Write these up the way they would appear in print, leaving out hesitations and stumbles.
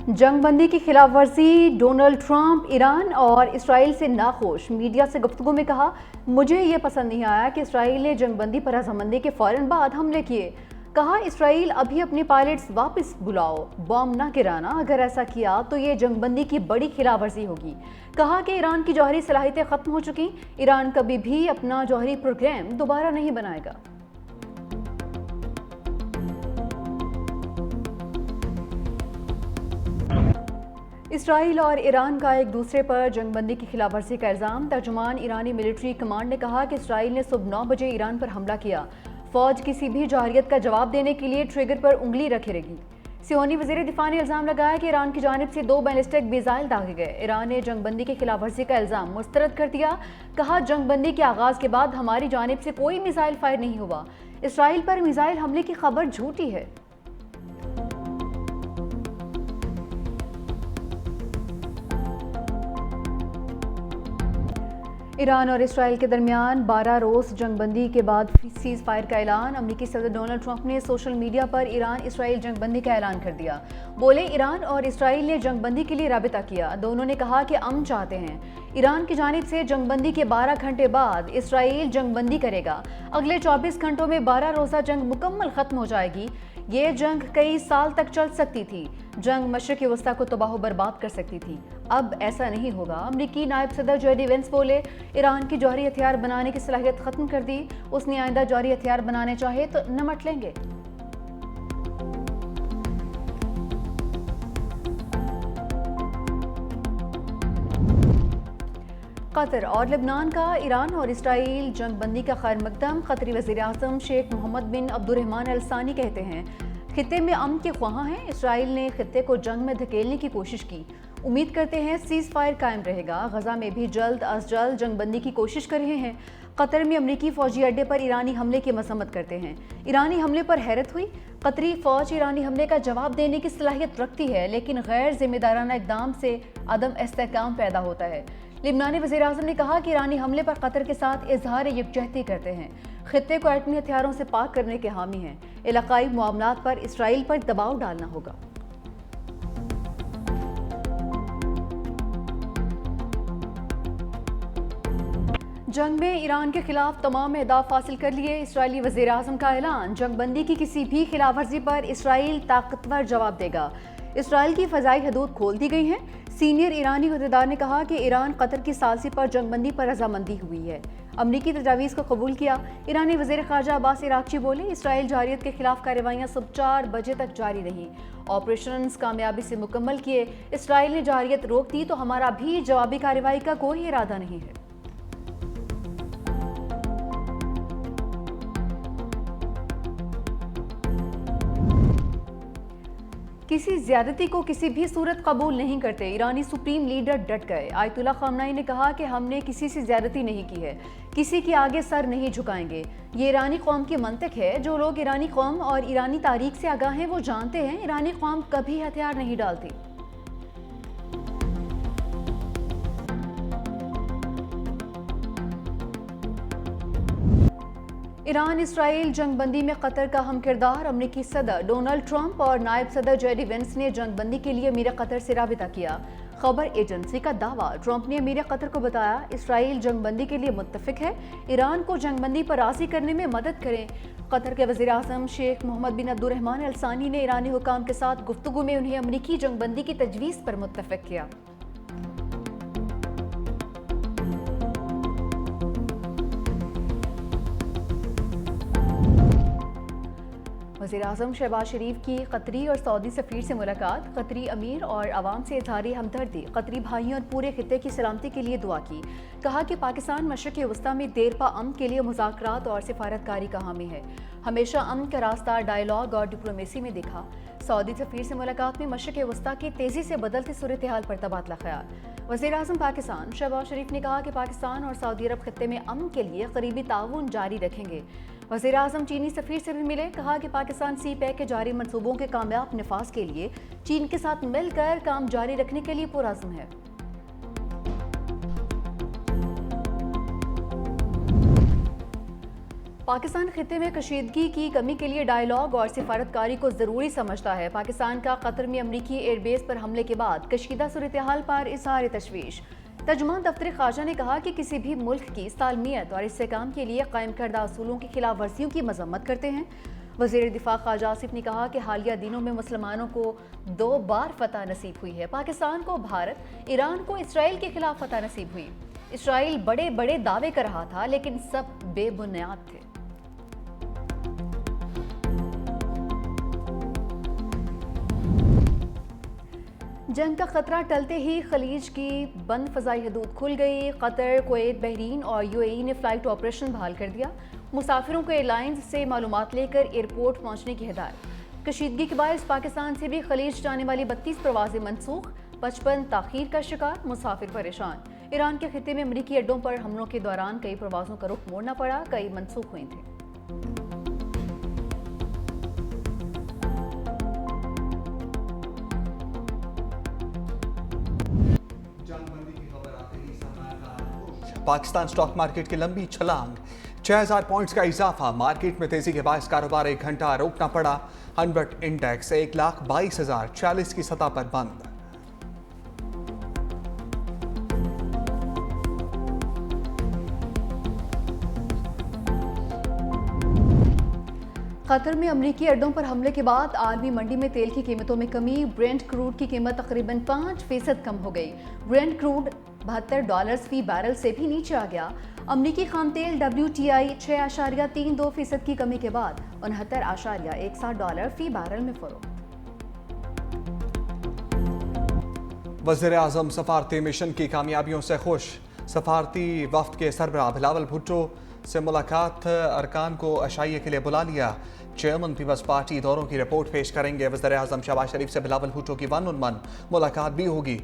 जंगबंदी की खिलाफ वर्जी। Donald Trump Iran और इसराइल से नाखुश। मीडिया से गुफ्तगू में कहा, मुझे ये पसंद नहीं आया कि इसराइल ने जंगबंदी पर रजामंदी के फौरन बाद हमले किए। कहा, इसराइल अभी अपने पायलट्स वापस बुलाओ, बॉम्ब ना गिराना। अगर ऐसा किया तो ये जंगबंदी की बड़ी खिलाफ वर्जी होगी। कहा कि ईरान की जौहरी सलाहियतें खत्म हो चुकी, ईरान कभी भी अपना जौहरी प्रोग्राम दोबारा नहीं बनाएगा। इसराइल और ईरान का एक दूसरे पर जंगबंदी की खिलाफवर्जी का इल्ज़ाम। तर्जुमान ईरानी मिलिट्री कमांड ने कहा कि इसराइल ने सुबह 9 बजे ईरान पर हमला किया। फौज किसी भी जौहरियत का जवाब देने के लिए ट्रिगर पर उंगली रखे रहेगी। सियोनी वज़ीर दिफा ने इल्ज़ाम लगाया कि ईरान की जानिब से 2 बैलिस्टिक मिसाइल दागे गए। ईरान ने जंगबंदी की खिलाफवर्जी का इल्ज़ाम मुस्तरद कर दिया। कहा, जंगबंदी के आगाज़ के बाद हमारी जानिब से कोई मिसाइल फायर नहीं हुआ। इसराइल पर मिसाइल हमले की खबर झूठी है। ईरान और इसराइल के दरमियान 12 रोज़ जंगबंदी के बाद सीज़ फायर का ऐलान। अमेरिकी सदर डोनाल्ड ट्रंप ने सोशल मीडिया पर ईरान इसराइल जंगबंदी का ऐलान कर दिया। बोले, ईरान और इसराइल ने जंगबंदी के लिए राबिता किया। दोनों ने कहा कि अमन चाहते हैं। ईरान की जानिब से जंगबंदी के 12 घंटे बाद इसराइल जंगबंदी करेगा। अगले 24 घंटों में 12 रोज़ा जंग मुकम्मल ख़त्म हो जाएगी। ये जंग कई साल तक चल सकती थी। जंग मशरिक़ वस्ता को तबाह बर्बाद कर सकती थी। अब ऐसा नहीं होगा। अमरीकी नायब सदर जेडी वेंस बोले, ईरान की जौहरी हथियार बनाने की सलाहियत ख़त्म कर दी। उसने आइंदा जौहरी हथियार बनाने चाहे तो निमट लेंगे। कतर और लेबनान का ईरान और इसराइल जंगबंदी का खैर मकदम। कतरी वज़ीर आज़म शेख मोहम्मद बिन अब्दुर्रहमान अल सानी कहते हैं, खित्ते में अमन के ख्वाह हैं। इसराइल ने खित्ते को जंग में धकेलने की कोशिश की। उम्मीद करते हैं सीज़ फायर कायम रहेगा। गजा में भी जल्द अज जल्द जंगबंदी की कोशिश कर रहे हैं। कतर में अमरीकी फौजी अड्डे पर ईरानी हमले की मजम्मत करते हैं। ईरानी हमले पर हैरत हुई। कतरी फौज ईरानी हमले का जवाब देने की सलाहियत रखती है, लेकिन गैर जिम्मेदाराना इकदाम से अदम इस्तेहकाम पैदा होता है। लिबनानी वज़ीर आज़म ने कहा कि ईरानी हमले पर कतर के साथ इजहार यकजहती करते हैं। खित्ते को एटमी हथियारों से पाक करने के हामी हैं। इलाकाई मामलात पर इसराइल पर दबाव डालना होगा। जंग में ईरान के खिलाफ तमाम अहदाफ हासिल कर लिए। इसराइली वज़ीर आज़म का ऐलान, जंगबंदी की किसी भी खिलाफ वर्जी पर इसराइल ताकतवर जवाब देगा। इसराइल की फ़ज़ाई हदूद खोल दी गई हैं। सीनियर ईरानी अहदेदार ने कहा कि ईरान कतर की सालसी पर जंगबंदी पर रजामंदी हुई है। अमरीकी तजावीज़ को कबूल किया। ईरानी वज़ीर ख़ारजा अब्बास इराक़ची बोले, इसराइल जौहरियत के खिलाफ कार्रवाइयाँ सुबह 4 बजे तक जारी रहीं। ऑपरेशन कामयाबी से मुकम्मल किए। इसराइल ने जौहरियत रोक दी तो हमारा भी जवाबी कार्रवाई का कोई इरादा नहीं है। किसी ज्यादती को किसी भी सूरत कबूल नहीं करते। ईरानी सुप्रीम लीडर डट गए। आयतुल्ला खामनाई ने कहा कि हमने किसी से ज्यादती नहीं की है, किसी के आगे सर नहीं झुकाएंगे। ये ईरानी कौम की मंतक है। जो लोग ईरानी कौम और ईरानी तारीख से आगाह हैं वो जानते हैं ईरानी कौम कभी हथियार नहीं डालती। ईरान इसराइल जंगबंदी में कतर का हम किरदार। अमरीकी सदर डोनाल्ड ट्रंप और नायब सदर जेडी वेंस ने जंगबंदी के लिए अमीर कतर से राबिता किया। खबर एजेंसी का दावा, ट्रंप ने अमीर कतर को बताया, इसराइल जंगबंदी के लिए मुत्तफिक है, ईरान को जंगबंदी पर राजी करने में मदद करें। कतर के वज़ीर आज़म शेख मोहम्मद बिन अब्दुर्रहमान अल सानी ने ईरानी हुकाम के साथ गुफ्तगू में उन्हें अमरीकी जंगबंदी की तजवीज़ पर मुत्तफिक किया। वज़ीर आज़म शहबाज शरीफ की कतरी और सऊदी सफ़ीर से मुलाकात। कतरी अमीर और अवाम से इज़हार हमदर्दी। कतरी भाइयों और पूरे खित्ते की सलामती के लिए दुआ की। कहा कि पाकिस्तान मशरिक़ वस्ता में देरपा अमन के लिए मुज़ाकरात और सिफारतकारी का हामी है। हमेशा अमन का रास्ता डायलॉग और डिप्लोमेसी में देखा। सऊदी सफ़ीर से मुलाकात में मशरिक़ वस्ता की तेज़ी से बदलती सूरत हाल पर तबादला ख्याल। वज़ीर आज़म पाकिस्तान शहबाज शरीफ ने कहा कि पाकिस्तान और सऊदी अरब खित्ते में अमन के लिए करीबी ताउन जारी रखेंगे। वज़ीर आज़म चीनी सफ़ीर से भी मिले। कहा कि पाकिस्तान सी पैक के जारी मनसूबों के कामयाब नफाज के लिए चीन के साथ मिलकर काम जारी रखने के लिए पुरअज़्म है। पाकिस्तान खित्ते में कशीदगी की कमी के लिए डायलॉग और सिफारतकारी को ज़रूरी समझता है। पाकिस्तान का कतर में अमरीकी एयरबेस पर हमले के बाद कशीदा सूरत-ए-हाल पर इज़हार तशवीश। तर्जुमान दफ्तर ख़ारजा ने कहा कि किसी भी मुल्क की सालमियत और इस्तेहकाम के लिए कायम करदा असूलों की खिलाफ वर्जियों की मजम्मत करते हैं। वज़ीर दिफा ख्वाजा आसिफ ने कहा कि हालिया दिनों में मुसलमानों को 2 बार फतह नसीब हुई है। पाकिस्तान को भारत, ईरान को इसराइल के खिलाफ फतह नसीब हुई। इसराइल बड़े बड़े दावे कर रहा था, लेकिन सब बेबुनियाद थे। जंग का खतरा टलते ही खलीज की बंद फजाई हदूद खुल गई। कतर, कुवैत, बहरीन और यूएई ने फ्लाइट ऑपरेशन बहाल कर दिया। मुसाफिरों को एयरलाइंस से मालूमात लेकर एयरपोर्ट पहुंचने की हिदायत। कशीदगी के बायस पाकिस्तान से भी खलीज जाने वाली 32 प्रवाजें मनसूख, 55 ताखीर का शिकार, मुसाफिर परेशान। ईरान के खित्ते में अमरीकी अड्डों पर हमलों के दौरान कई प्रवाजों का रुख मोड़ना पड़ा, कई मनसूख हुए थे। पाकिस्तान स्टॉक मार्केट की लंबी छलांग, 6000 पॉइंट्स का इजाफा। मार्केट में तेजी के बायस कारोबार 1 घंटा रोकना पड़ा। 100 इंडेक्स 1,22,040 की सतह पर बंद। कतर में अमरीकी अड्डों पर हमले के बाद आलमी मंडी में तेल की कीमतों में कमी। ब्रेंट क्रूड की कीमत तकरीबन 5% कम हो गई। ब्रेंट क्रूड $72 फी बैरल से भी नीचे आ गया। अमरीकी खाम तेल WTI 6.32% की कमी के बाद $69.17 फी बैरल में फरोख्त। वज़ीर आज़म सफारती मिशन की कामयाबियों से खुश। सफारती वफ्द के सरबराह बिलावल भुट्टो से मुलाकात, अरकान को अशाइये के लिए बुला लिया। चेयरमैन पीपल्स पार्टी दौरों की रिपोर्ट पेश करेंगे। वज़ीर आज़म शहबाज शरीफ से बिलावल भुट्टो की वन-ऑन-वन मुलाकात भी होगी।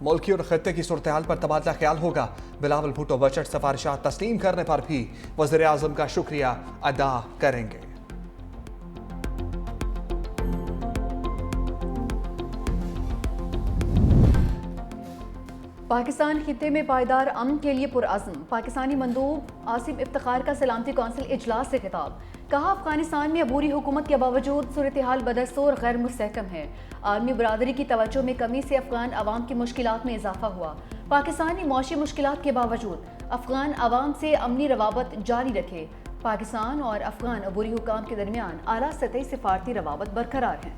मुल्की और खत्ते की सूरत हाल पर तबादला ख्याल होगा। बिलावल भुट्टो बजट सिफारिशात तस्लीम करने पर भी वज़ीर आज़म का शुक्रिया अदा करेंगे। पाकिस्तान खित्ते में पायदार अमन के लिए पुरअज़्म। पाकिस्तानी मंदूब आसिम इफ्तिखार का सलामती कौंसिल इजलास से खिताब। कहा, अफगानिस्तान में अबूरी हुकूमत के बावजूद सूरत हाल बदस्तूर गैर मुस्तहकम है। आलमी बरादरी की तवज्जो में कमी से अफगान अवाम की मुश्किलात में इजाफा हुआ। पाकिस्तानी मौशी मुश्किलात के बावजूद अफगान अवाम से अमनी रवाबत जारी रखे। पाकिस्तान और अफगान अबूरी हुकाम के दरमियान आला सतही सिफारती रवाबत बरकरार है।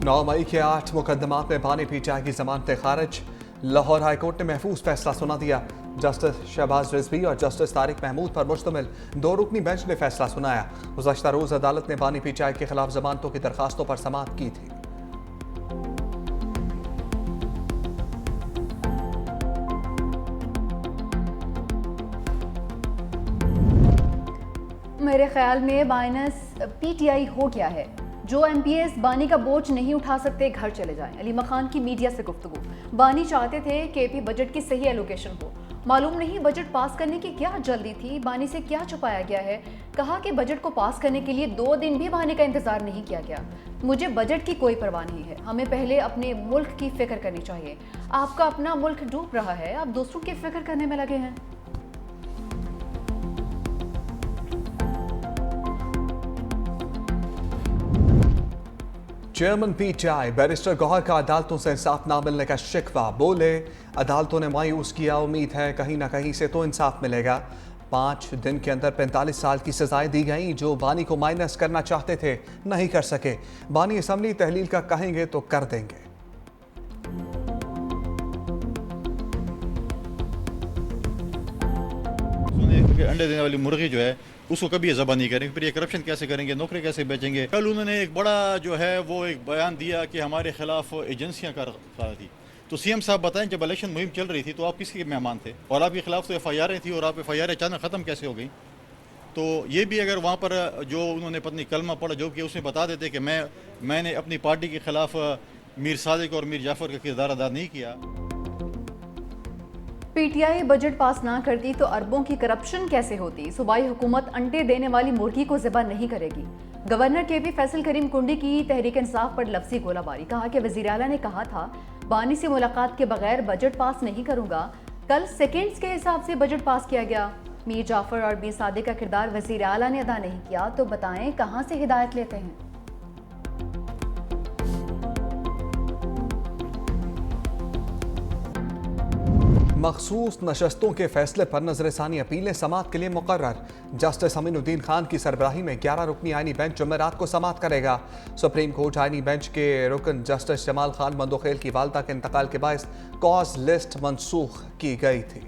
9 मई के 8 मुकदमात में बानी पीटीआई की जमानतें खारिज। लाहौर हाईकोर्ट ने महफूज फैसला सुना दिया। जस्टिस शहबाज रिजवी और जस्टिस तारिक महमूद पर मुश्तमिल 2 रुकनी बेंच ने फैसला सुनाया। गुज़श्ता रोज अदालत ने बानी पीटीआई के खिलाफ जमानतों की दरखास्तों पर समाअत की थी। मेरे ख्याल में माइनस पीटीआई हो गया है। जो एमपीएस बानी का बोझ नहीं उठा सकते घर चले जाएं। अली मखान की मीडिया से गुफ्तगू। बानी चाहते थे कि एपी बजट की सही एलोकेशन हो। मालूम नहीं बजट पास करने की क्या जल्दी थी, बानी से क्या छुपाया गया है। कहा कि बजट को पास करने के लिए 2 दिन भी बानी का इंतजार नहीं किया गया। मुझे बजट की कोई परवाह नहीं है। हमें पहले अपने मुल्क की फिक्र करनी चाहिए। आपका अपना मुल्क डूब रहा है, आप दूसरों की फिक्र करने में लगे हैं। चेयरमैन पीटीआई बैरिस्टर गौहर का अदालतों से इंसाफ ना मिलने का शिकवा। बोले, अदालतों ने मायूस किया, उम्मीद है कहीं ना कहीं से तो इंसाफ मिलेगा। 5 दिन के अंदर 45 साल की सजाएं दी गई। जो बानी को माइनस करना चाहते थे नहीं कर सके। बानी असम्बली तहलील का कहेंगे तो कर देंगे। अंडे देने वाली मुर्गी जो है उसको कभी ज़बा नहीं करेंगे। फिर ये करप्शन कैसे करेंगे, नौकरी कैसे बेचेंगे। कल उन्होंने एक बड़ा जो है वो एक बयान दिया कि हमारे खिलाफ एजेंसियां कर रही थी। तो सीएम साहब बताएं, जब इलेक्शन मुहिम चल रही थी तो आप किसके मेहमान थे, और आपके खिलाफ तो FIR थी, और आप FIR अचानक ख़त्म कैसे हो गई। तो ये भी अगर वहाँ पर जो उन्होंने पत्नी कलमा पढ़ा, जो कि उसमें बता देते कि मैंने अपनी पार्टी के खिलाफ मीर सादिक और मीर जाफर का किरदार अदा नहीं किया। पीटीआई बजट पास ना करती तो अरबों की करप्शन कैसे होती। सूबाई हुकूमत अंडे देने वाली मुर्गी को ज़िबा नहीं करेगी। गवर्नर KP फैसल करीम कुंडी की तहरीक इंसाफ पर लफ्जी गोलाबारी। कहा कि वज़ीर आला ने कहा था बानी से मुलाकात के बगैर बजट पास नहीं करूंगा। कल सेकेंड्स के हिसाब से बजट पास किया गया। मीर जाफर और मीर सादिक का किरदार वजीर आला ने अदा नहीं किया, तो बताएं कहां से हिदायत लेते हैं। मखसूस नशस्तों के फैसले पर नजरसानी अपीलें समात के लिए मुकर्रर। जस्टिस अमीनुद्दीन खान की सरबराही में 11 रुकनी आईनी बेंच जुमेरात को समात करेगा। सुप्रीम कोर्ट आईनी बेंच के रुकन जस्टिस जमाल खान मंदोखेल की वालदा के इंतकाल के बायस कॉज लिस्ट मनसूख की गई थी।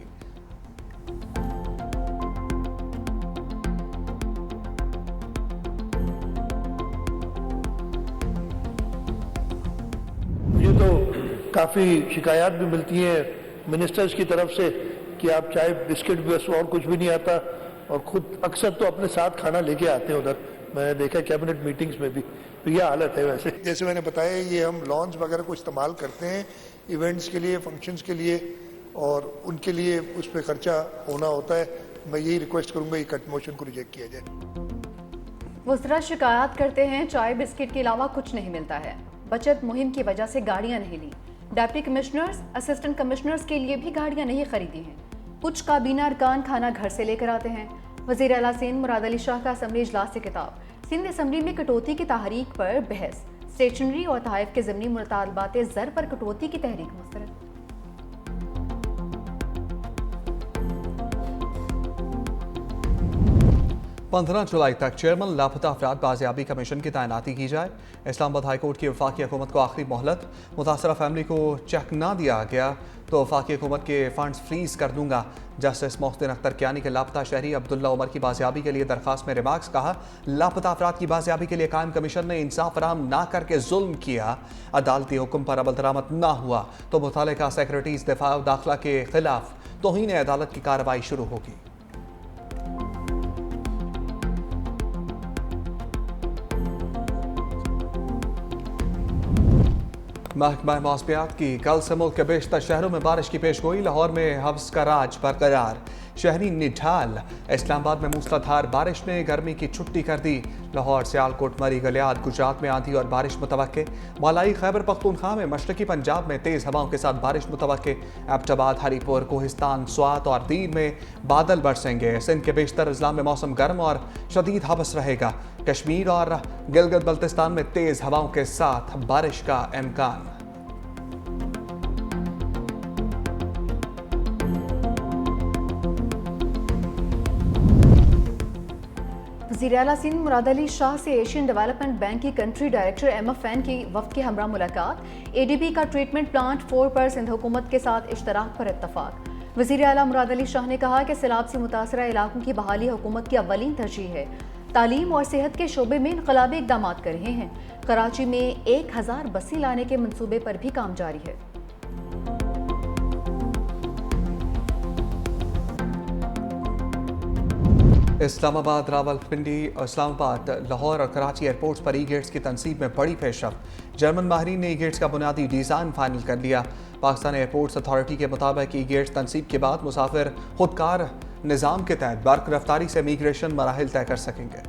मुझे तो काफ़ी शिकायत भी मिलती हैं मिनिस्टर्स की तरफ से कि आप चाय बिस्किट बस और कुछ भी नहीं आता, और खुद अक्सर तो अपने साथ खाना लेके आते हैं उधर। मैंने देखा कैबिनेट मीटिंग्स में भी, तो यह हालत है। वैसे जैसे मैंने बताया, ये हम लॉन्च वगैरह को इस्तेमाल करते हैं इवेंट्स के लिए, फंक्शंस के लिए, और उनके लिए उस पर खर्चा होना होता है। मैं यही रिक्वेस्ट करूँगा ये कट मोशन को रिजेक्ट किया जाए। वज़रा शिकायत करते हैं चाय बिस्किट के अलावा कुछ नहीं मिलता है। बचत मुहिम की वजह से गाड़ियां नहीं ली। डिप्टी कमिश्नर्स, असिस्टेंट कमिश्नर्स के लिए भी गाड़ियां नहीं खरीदी हैं। कुछ काबीना अरकान खाना घर से लेकर आते हैं। वज़ीर आला सिंध मुराद अली शाह का असम्बली इजलास से खिताब। सिंध असम्बली में कटौती की तहरीक पर बहस। स्टेशनरी और तहफ़ के ज़मनी मुतालबात ज़र पर कटौती की तहरीक मुस्तरद। 15 जुलाई तक चेयरमैन लापता अफराद बाजियाबी कमीशन की तैनाती की जाए। इस्लामाबाद हाईकोर्ट की वफाकी हुकूमत को आखिरी मोहलत। मुतासरा फैमिली को चेक ना दिया गया तो वफाकी हुकूमत के फंड्स फ्रीज कर दूंगा। जस्टिस मोहसिन अख्तर कियानी के लापता शहरी अब्दुल्ला उमर की बाजियाबी के लिए दरखास्त में रिमार्क्स। कहा, लापता अफराद की बाजियाबी के लिए कायम कमीशन ने इंसाफ फराहम ना करके जुल्म किया। अदालती हुक्म पर अमल दरामद ना हुआ तो मुतालिका सेक्रेटरीज दिफा और दाखिला के खिलाफ तौहीन अदालत की कार्रवाई शुरू होगी। महकमा मौसमियात की कल से मुल्क के बेशतर शहरों में बारिश की पेशगोई। लाहौर में हब्स का राज बरकरार। शहरी निढाल। इस्लामाबाद में मूसलाधार बारिश ने गर्मी की छुट्टी कर दी। लाहौर, सियालकोट, मरी, गलियात, गुजरात में आंधी और बारिश मुतवक्के। मलाई खैबर पख्तूनख्वा में मशरकी पंजाब में तेज़ हवाओं के साथ बारिश मुतवक्के। एबटाबाद, हरीपुर, कोहिस्तान, स्वात और दीन में बादल बरसेंगे। सिंध के बेशतर अजला में मौसम गर्म और शदीद हबस रहेगा। कश्मीर और गिलगित बल्तिस्तान में तेज़ हवाओं के साथ बारिश का इम्कान। वज़ीर आला सिंध मुराद अली शाह से एशियन डेवलपमेंट बैंक की कंट्री डायरेक्टर MFN की वफ्द के हमरा मुलाकात। ADB का ट्रीटमेंट प्लांट 4 पर सिंध हुकूमत के साथ इश्तराक पर इत्तफाक। वज़ीर आला मुराद अली शाह ने कहा कि सैलाब से मुतासरा इलाकों की बहाली हुकूमत की अव्वलीन तरजीह है। तालीम और सेहत के शोबे में इनकलाबी इक़दाम कर रहे हैं। कराची में 1000 बसें लाने के मंसूबे पर भी काम जारी है। इस्लामाबाद, रावलपिंडी, इस्लामाबाद, लाहौर और कराची एयरपोर्ट्स पर ई गेट्स की तनसीब में बड़ी पेशरफ। जर्मन माहिरीन ने ई गेट्स का बुनियादी डिज़ाइन फाइनल कर लिया। पाकिस्तान एयरपोर्ट्स अथॉरिटी के मुताबिक ई गेट्स तनसीब के बाद मुसाफिर खुदकार निज़ाम के तहत बर्क रफ्तारी से इमीग्रेशन मराहिल तय कर सकेंगे।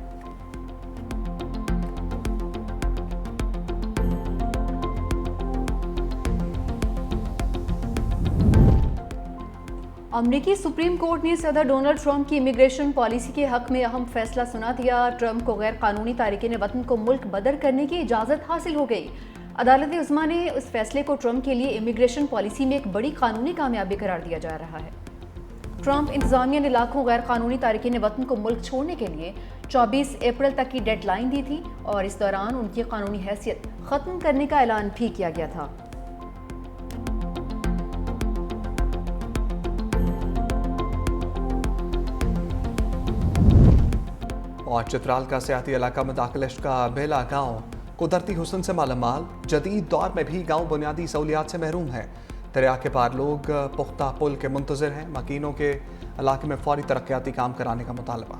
अमरीकी सुप्रीम कोर्ट ने सदर डोनाल्ड ट्रंप की इमिग्रेशन पॉलिसी के हक में अहम फैसला सुना दिया। ट्रंप को गैर कानूनी तारिकीन वतन को मुल्क बदर करने की इजाज़त हासिल हो गई। अदालत उज़्मा ने इस फैसले को ट्रंप के लिए इमिग्रेशन पॉलिसी में एक बड़ी कानूनी कामयाबी करार दिया जा रहा है। ट्रंप इंतजामिया ने लाखों गैर कानूनी तारिकीन वतन को मुल्क छोड़ने के लिए 24 अप्रैल तक की डेडलाइन दी थी और इस दौरान उनकी कानूनी हैसियत ख़त्म करने का ऐलान भी किया गया था। और चित्राल का सियाती इलाका में दाखिलश का बेला गांव कुदरती हुस्न से मालामाल। जदीद दौर में भी गांव बुनियादी सहूलियात से महरूम है। दरिया के पार लोग पुख्ता पुल के मुंतज़िर हैं। मकीनों के इलाके में फौरी तरक्याती काम कराने का मुतालबा।